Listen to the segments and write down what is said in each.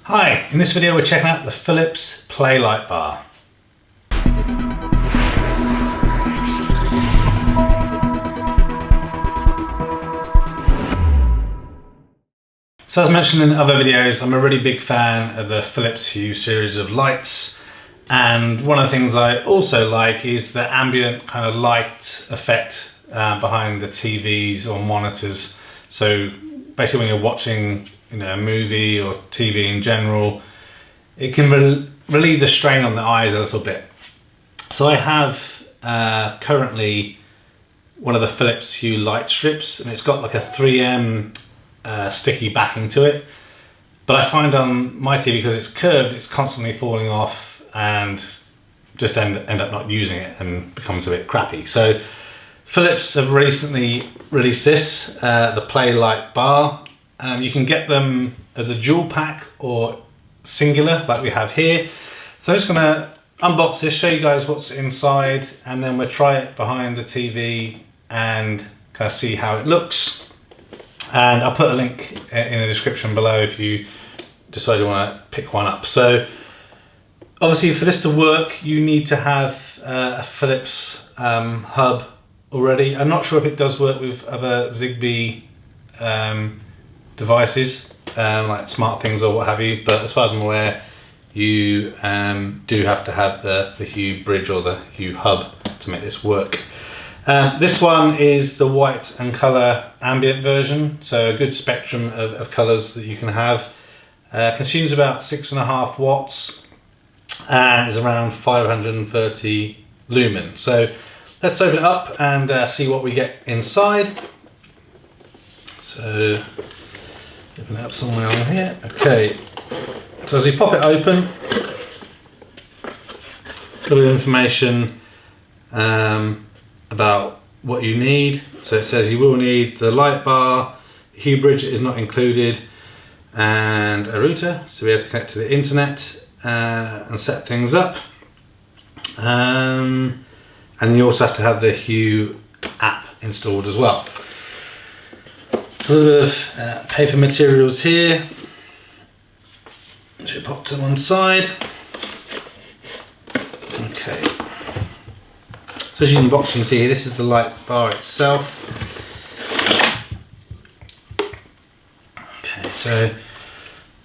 Hi, in this video we're checking out the Philips Play Light Bar. So as mentioned in other videos, I'm a really big fan of the Philips Hue series of lights, and one of the things I also like is the ambient kind of light effect behind the TVs or monitors. So basically when you're watching a movie or TV in general, it can relieve the strain on the eyes a little bit. So I have currently one of the Philips Hue light strips, and it's got like a 3M sticky backing to it, but I find on my TV, because it's curved, it's constantly falling off and just end up not using it and becomes a bit crappy. So Philips have recently released this, the Play Light Bar. You can get them as a dual pack or singular like we have here. So I'm just going to unbox this, show you guys what's inside, and then we'll try it behind the TV and kind of see how it looks. And I'll put a link in the description below if you decide you want to pick one up. So obviously for this to work, you need to have a Philips hub already. I'm not sure if it does work with other Zigbee devices, like smart things or what have you, but as far as I'm aware, you do have to have the Hue bridge or the Hue hub to make this work. This one is the white and colour ambient version, so a good spectrum of colours that you can have. Consumes about 6.5 watts and is around 530 lumen. So let's open it up and see what we get inside. So open it up somewhere on here. Okay, so as we pop it open, a little bit of information about what you need. So it says you will need the light bar, the Hue bridge is not included, and a router so we have to connect to the internet and set things up. And you also have to have the Hue app installed as well. So a little bit of paper materials here, which we pop to one side. Okay. So as you can see, this is the light bar itself. Okay, so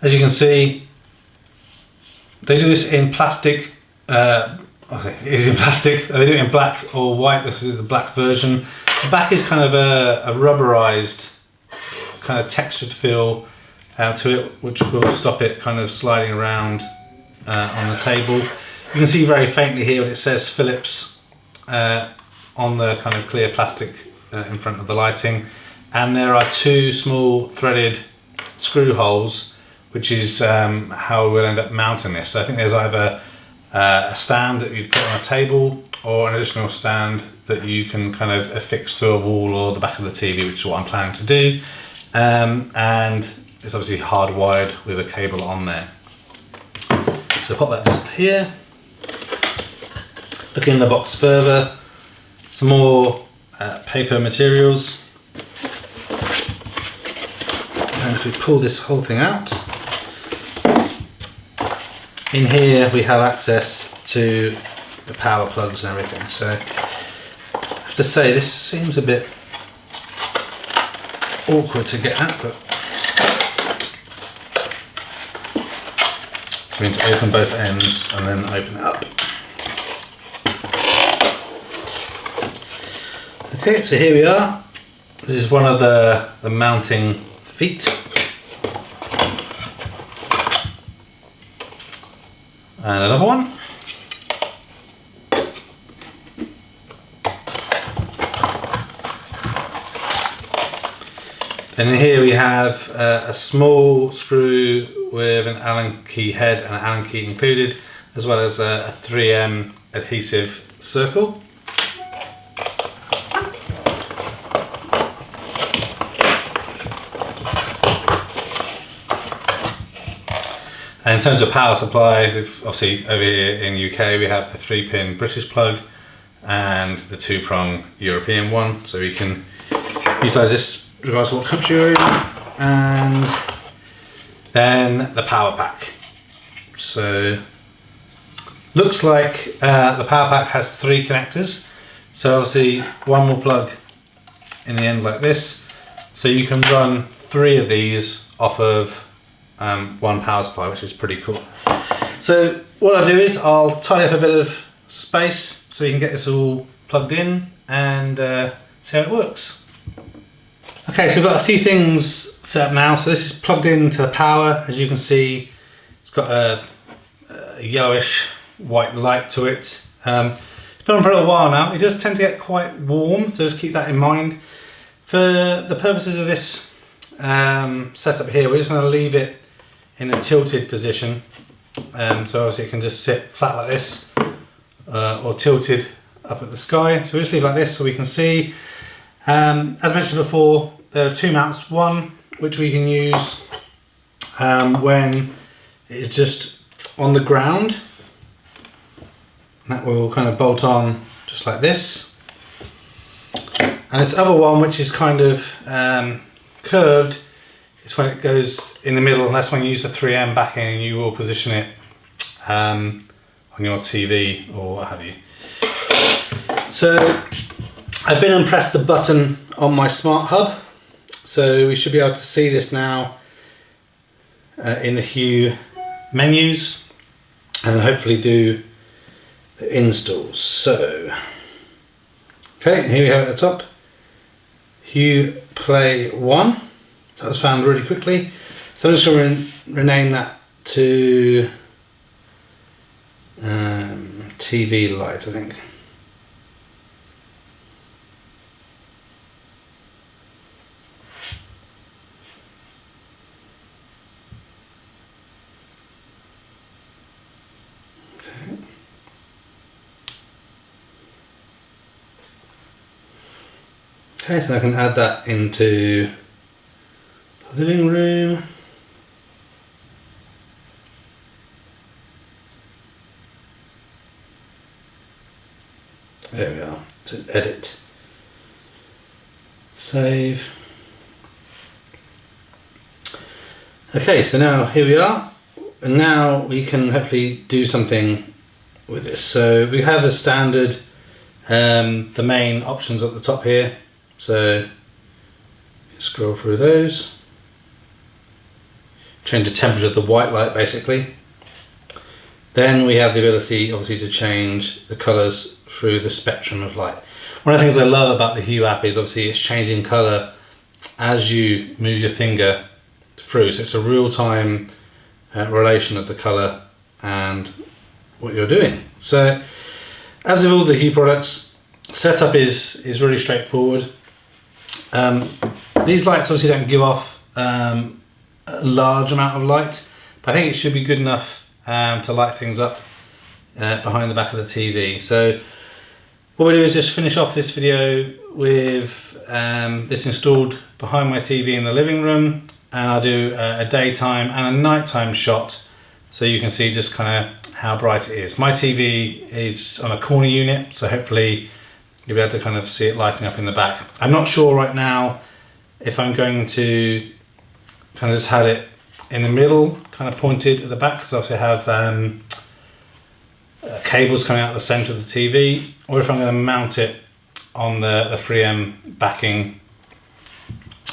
as you can see, they do this in plastic. Okay, it is in plastic. They do it in black or white. This is the black version. The back is kind of a rubberized, kind of textured feel to it, which will stop it kind of sliding around on the table. You can see very faintly here what it says Philips on the kind of clear plastic in front of the lighting, and there are two small threaded screw holes, which is how we'll end up mounting this. So I think there's either a stand that you'd put on a table or an additional stand that you can kind of affix to a wall or the back of the TV, which is what I'm planning to do. And it's obviously hardwired with a cable on there. So pop that just here. Look in the box further, some more paper materials. And if we pull this whole thing out, in here we have access to the power plugs and everything. So I have to say this seems a bit awkward to get at, but we need to open both ends and then open it up. Okay, so here we are. This is one of the mounting feet. And another one. And in here we have a small screw with an Allen key head and an Allen key included, as well as a 3M adhesive circle. And in terms of power supply, we've obviously over here in the UK we have the 3-pin British plug and the 2-prong European one, so we can utilise this regardless of what country you're in. And Then the power pack. So looks like the power pack has 3 connectors. So obviously one will plug in the end like this. So you can run 3 of these off of one power supply, which is pretty cool. So what I'll do is I'll tidy up a bit of space so we can get this all plugged in and see how it works. Okay, so we've got a few things set up now. So this is plugged into the power. As you can see, it's got a yellowish white light to it. It's been on for a little while now. It does tend to get quite warm, so just keep that in mind. For the purposes of this setup here, we're just going to leave it in a tilted position. So obviously it can just sit flat like this or tilted up at the sky. So we'll just leave it like this so we can see. As mentioned before, there are 2 mounts. One which we can use when it is just on the ground. That will kind of bolt on just like this. And this other one, which is kind of curved, is when it goes in the middle, and that's when you use the 3M backing and you will position it on your TV or what have you. So I've been and pressed the button on my smart hub, so we should be able to see this now in the Hue menus, and then hopefully do the installs. So okay, here we have it at the top, Hue Play 1. That was found really quickly. So I'm just going to rename that to TV Light, I think. Okay, so I can add that into the living room. There we are. So it's edit. Save. Okay, so now here we are. And now we can hopefully do something with this. So we have a standard, the main options at the top here. So scroll through those. Change the temperature of the white light basically. Then we have the ability obviously to change the colours through the spectrum of light. One of the things I love about the Hue app is obviously it's changing colour as you move your finger through. So it's a real-time relation of the colour and what you're doing. So as with all the Hue products, setup is really straightforward. These lights obviously don't give off a large amount of light, but I think it should be good enough to light things up behind the back of the TV. So what we do is just finish off this video with this installed behind my TV in the living room, and I'll do a daytime and a nighttime shot so you can see just kind of how bright it is. My TV is on a corner unit, so hopefully you'll be able to kind of see it lighting up in the back. I'm not sure right now if I'm going to kind of just have it in the middle, kind of pointed at the back, because obviously I have cables coming out the centre of the TV, or if I'm going to mount it on the 3M backing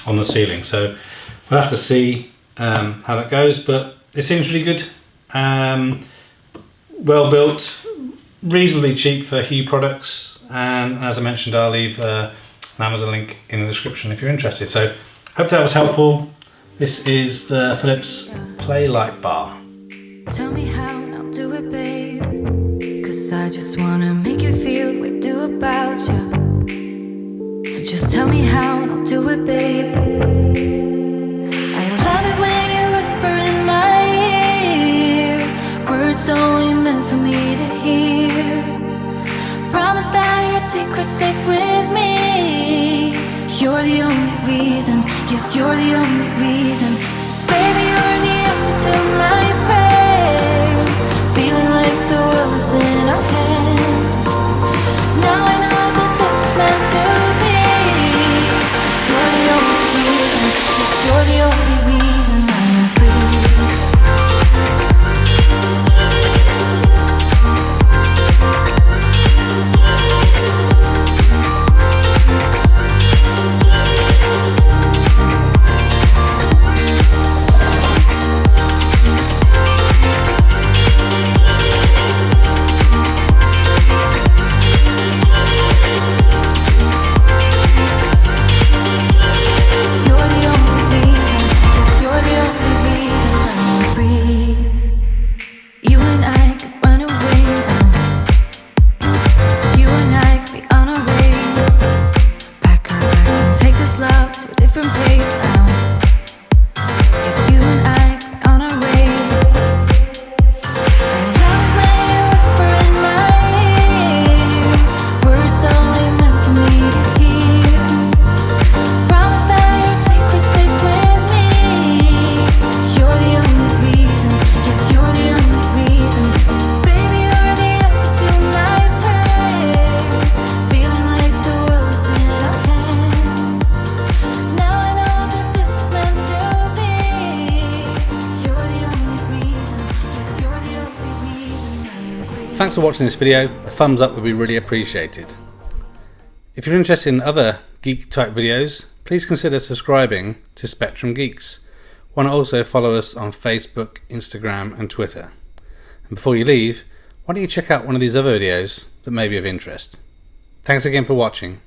on the ceiling. So we'll have to see how that goes, but it seems really good. Well built, reasonably cheap for Hue products, and as I mentioned, I'll leave an Amazon link in the description if you're interested. So hope that was helpful. This is the Phlips Play Light Bar. Tell me how and I'll do it, babe, 'cause I just wanna make you feel the way I do about you. So just tell me how and I'll do it, babe. I love it when you whisper in my ear, words only meant for me to hear. Promise that your secret's safe with me. You're the only reason, yes, you're the only reason. Baby, you're the answer to my prayers. Feeling like the world is in our hands. Now I know that this is meant to be. You're the only reason, yes, you're the only reason I'm free. Thanks for watching this video. A thumbs up would be really appreciated. If you're interested in other geek type videos, please consider subscribing to Spectrum Geeks. Why not also follow us on Facebook, Instagram and Twitter. And before you leave, why don't you check out one of these other videos that may be of interest. Thanks again for watching.